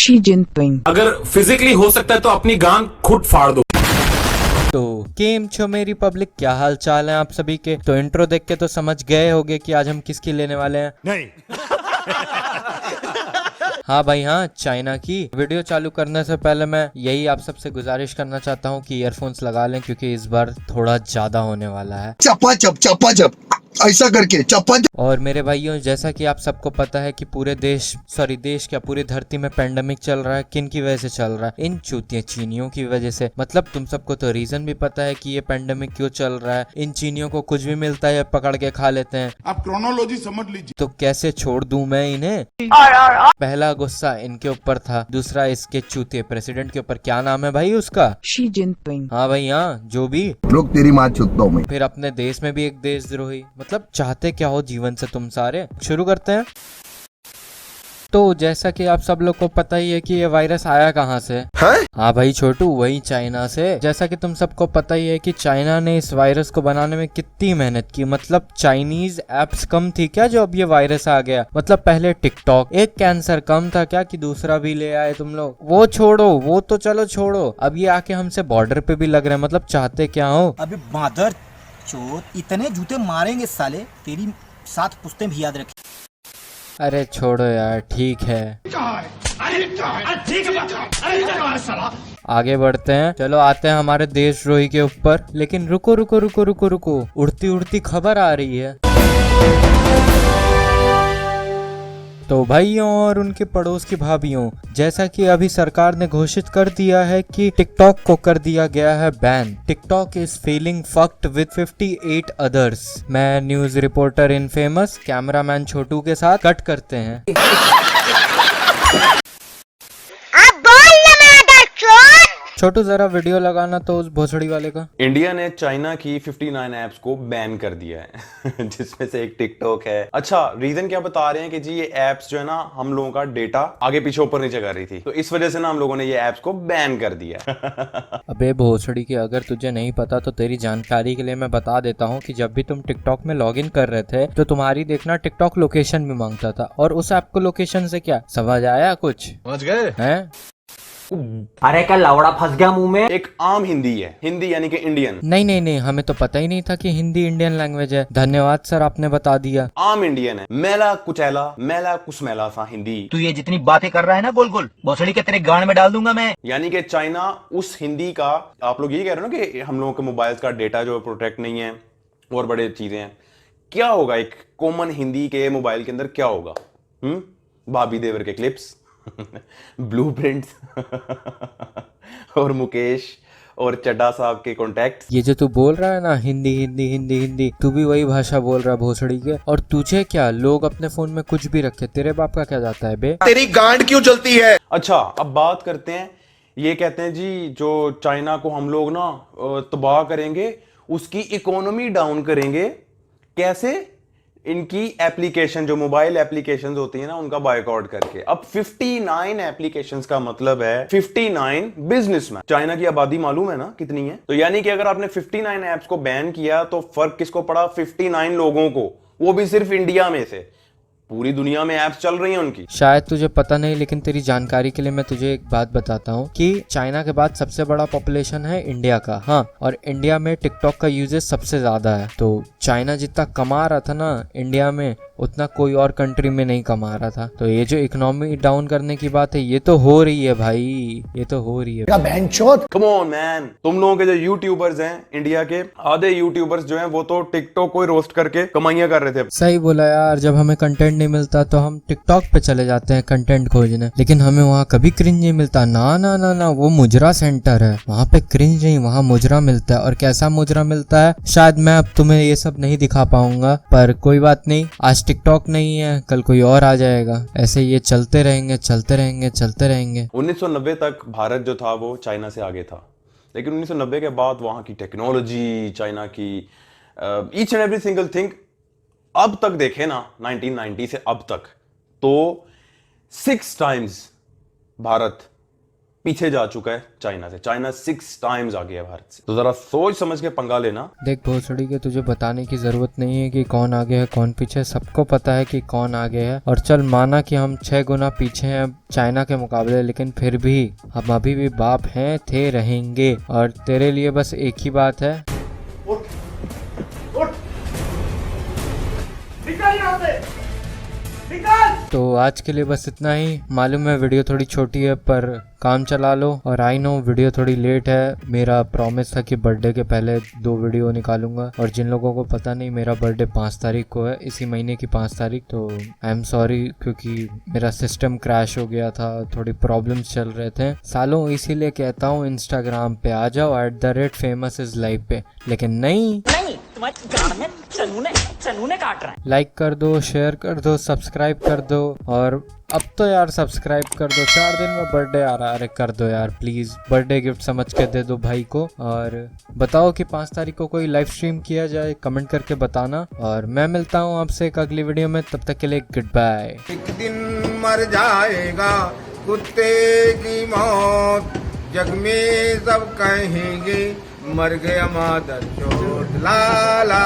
Xi Jinping. अगर physically हो सकता है तो अपनी गांड खुद फाड़ दो। तो केम छो मेरी पब्लिक, क्या हाल चाल है आप सभी के। तो इंट्रो देख के तो समझ गए होंगे कि आज हम किसकी लेने वाले हैं। नहीं। हाँ भाई हाँ, चाइना की। वीडियो चालू करने से पहले मैं यही आप सबसे गुजारिश करना चाहता हूँ कि ईयरफोन्स लगा लें, क्योंकि इस बार थोड़ा ज्यादा होने वाला है। चपा ऐसा करके चपा। और मेरे भाइयों, जैसा कि आप सबको पता है कि पूरे देश क्या पूरी धरती में पेंडेमिक चल रहा है। किन की वजह से चल रहा है? इन चूतिया चीनियों की वजह से। मतलब तुम सबको तो रीजन भी पता है कि ये पेंडेमिक क्यों चल रहा है। इन चीनियों को कुछ भी मिलता है पकड़ के खा लेते हैं। आप क्रोनोलॉजी समझ लीजिए। तो कैसे छोड़ दूं मैं इन्हें। पहला गुस्सा इनके ऊपर था, दूसरा इसके चूतिए प्रेसिडेंट के ऊपर। क्या नाम है भाई उसका? Xi Jinping. हाँ भाई हाँ, जो भी। लोग तेरी माँ चुदता हूँ मैं। फिर अपने देश में भी एक देशद्रोही। मतलब चाहते क्या हो जीवन से तुम सारे। शुरू करते हैं। तो जैसा कि आप सब लोग को पता ही है कि ये वायरस आया कहाँ से है? हाँ भाई छोटू, वही चाइना से। जैसा कि तुम सबको पता ही है कि चाइना ने इस वायरस को बनाने में कितनी मेहनत की। मतलब चाइनीज एप्स कम थी क्या जो अब ये वायरस आ गया? मतलब पहले टिकटॉक एक कैंसर कम था क्या कि दूसरा भी ले आए तुम लोग। वो छोड़ो, वो तो चलो छोड़ो, अब ये आके हमसे बॉर्डर पे भी लग रहे हैं। मतलब चाहते क्या हो। अबे मादर चोद, इतने जूते मारेंगे साले, तेरी 7 पुश्तें भी याद रखें। अरे छोड़ो यार, ठीक है। आगे बढ़ते हैं। चलो आते हैं हमारे देशद्रोही के ऊपर। लेकिन रुको रुको रुको रुको रुको, उड़ती उड़ती खबर आ रही है। तो भाइयों और उनके पड़ोस की भाभीियों, जैसा कि अभी सरकार ने घोषित कर दिया है कि टिकटॉक को कर दिया गया है ban. TikTok is feeling fucked with 58 others. मैं न्यूज रिपोर्टर इनफेमस कैमरामैन छोटू के साथ कट करते हैं। छोटू जरा वीडियो लगाना तो उस भोसड़ी वाले का। इंडिया ने चाइना की 59 ऐप्स को बैन कर दिया है जिसमें से एक टिकटॉक है। अच्छा, रीजन क्या बता रहे हैं कि जी ये ऐप्स जो है ना हम लोगों का डेटा आगे पीछे ऊपर नीचे कर रही थी, तो इस वजह से ना हम लोगों ने ये ऐप्स को बैन कर दिया। अबे भोसड़ी की, अगर तुझे नहीं पता तो तेरी जानकारी के लिए मैं बता देता हूँ कि जब भी तुम टिकटॉक में लॉगिन कर रहे थे तो तुम्हारी देखना टिकटॉक लोकेशन भी मांगता था। और उस ऐप को लोकेशन से क्या समझ आया? कुछ समझ गए हैं? अरे क्या लवड़ा फंस गया मुंह में। एक आम हिंदी है, हिंदी यानी कि इंडियन। नहीं नहीं नहीं, हमें तो पता ही नहीं था कि हिंदी इंडियन लैंग्वेज है। धन्यवाद सर, आपने बता दिया। आम इंडियन है, मेला कुचैला मेला कुसमेला सा हिंदी। तू ये जितनी बातें कर रहा है ना गोल गोल, भोसड़ी के तेरे गांड में डाल दूंगा मैं। यानी कि चाइना उस हिंदी का, आप लोग ये कह रहे हो ना कि हम लोगों के मोबाइल का डेटा जो प्रोटेक्ट नहीं है और बड़े चीजें हैं। क्या होगा एक कॉमन हिंदी के मोबाइल के अंदर? क्या होगा? भाभी देवर के क्लिप्स ब्लूप्रिंट्स और मुकेश और चड्डा साहब के कॉन्टैक्ट। ये जो तू बोल रहा है ना हिंदी हिंदी हिंदी हिंदी, तू भी वही भाषा बोल रहा है भोसड़ी के। और तुझे क्या, लोग अपने फोन में कुछ भी रखे, तेरे बाप का क्या जाता है बे? तेरी गांड क्यों जलती है? अच्छा, अब बात करते हैं। ये कहते हैं जी जो चाइना को हम लोग ना तबाह करेंगे, उसकी इकोनॉमी डाउन करेंगे। कैसे? इनकी एप्लीकेशन, जो मोबाइल एप्लीकेशंस होती है ना, उनका बायकॉट करके। अब 59 एप्लीकेशंस का मतलब है 59 बिजनेसमैन। चाइना की आबादी मालूम है ना कितनी है? तो यानी कि अगर आपने 59 ऐप्स को बैन किया तो फर्क किसको पड़ा? 59 लोगों को, वो भी सिर्फ इंडिया में से। पूरी दुनिया में ऐप्स चल रही हैं उनकी। शायद तुझे पता नहीं, लेकिन तेरी जानकारी के लिए मैं तुझे एक बात बताता हूँ कि चाइना के बाद सबसे बड़ा पॉपुलेशन है इंडिया का। हाँ, और इंडिया में टिकटॉक का यूजेज सबसे ज्यादा है। तो चाइना जितना कमा रहा था ना इंडिया में, उतना कोई और कंट्री में नहीं कमा रहा था। तो ये जो इकोनॉमी डाउन करने की बात है, ये तो हो रही है भाई, ये तो हो रही है। कम ऑन मैन, तुम लोगों के जो यूट्यूबर्स हैं इंडिया के, आधे यूट्यूबर्स जो हैं वो तो टिकटॉक को रोस्ट करके कमाइयां कर रहे थे। सही बोला यार, जब हमें कंटेंट नहीं मिलता तो हम टिकटॉक पे चले जाते हैं कंटेंट खोजने, लेकिन हमें वहाँ कभी क्रिंज नहीं मिलता। ना ना ना ना, वो मुजरा सेंटर है, वहाँ पे क्रिंज नहीं, वहाँ मुजरा मिलता है। और कैसा मुजरा मिलता है शायद मैं अब तुम्हें ये सब नहीं दिखा पाऊंगा, पर कोई बात नहीं। आज टिकटॉक नहीं है, कल कोई और आ जाएगा। ऐसे ये चलते रहेंगे चलते रहेंगे चलते रहेंगे। 1990 तक भारत जो था वो चाइना से आगे था, लेकिन 1990 के बाद वहाँ की टेक्नोलॉजी, चाइना की each and every single thing, अब तक देखे ना 1990 से अब तक तो 6 टाइम्स भारत पीछे जा चुका है चाइना से। चाइना 6 टाइम्स आगे है भारत से। तो जरा सोच समझ के पंगा लेना। देख भोसड़ी के, तुझे बताने की जरूरत नहीं है कि कौन आगे है कौन पीछे है, सबको पता है कि कौन आगे है। और चल माना कि हम 6 गुना पीछे हैं चाइना के मुकाबले, लेकिन फिर भी हम अभी भी बाप हैं, थे, रहेंगे। और तेरे लिए बस एक ही बात है, तो आज के लिए बस इतना ही। मालूम है वीडियो थोड़ी छोटी है, पर काम चला लो। और आई नो वीडियो थोड़ी लेट है, मेरा प्रॉमिस था कि बर्थडे के पहले 2 वीडियो निकालूंगा। और जिन लोगों को पता नहीं, मेरा बर्थडे 5 तारीख को है, इसी महीने की 5 तारीख। तो आई एम सॉरी, क्योंकि मेरा सिस्टम क्रैश हो गया था, थोड़ी प्रॉब्लम्स चल रहे थे सालों। इसीलिए कहता हूँ इंस्टाग्राम पे आ जाओ @famousislaइव पे, लेकिन नहीं तुम्हारे गाड़ में चनूने काट रहा है। लाइक कर दो, शेयर कर दो, सब्सक्राइब कर दो। और अब तो यार सब्सक्राइब कर दो, 4 दिन में बर्थडे आ रहा है। अरे कर दो यार प्लीज, बर्थडे गिफ्ट समझ के दे दो भाई को। और बताओ कि 5 तारीख को कोई लाइव स्ट्रीम किया जाए, कमेंट करके बताना। और मैं मिलता हूँ आपसे एक अगली वीडियो में, तब तक के लिए गुड बाय। एक दिन मर जाएगा कुत्ते की मौत, जग में सब कहेंगे मर गया मादर चोट, ला ला।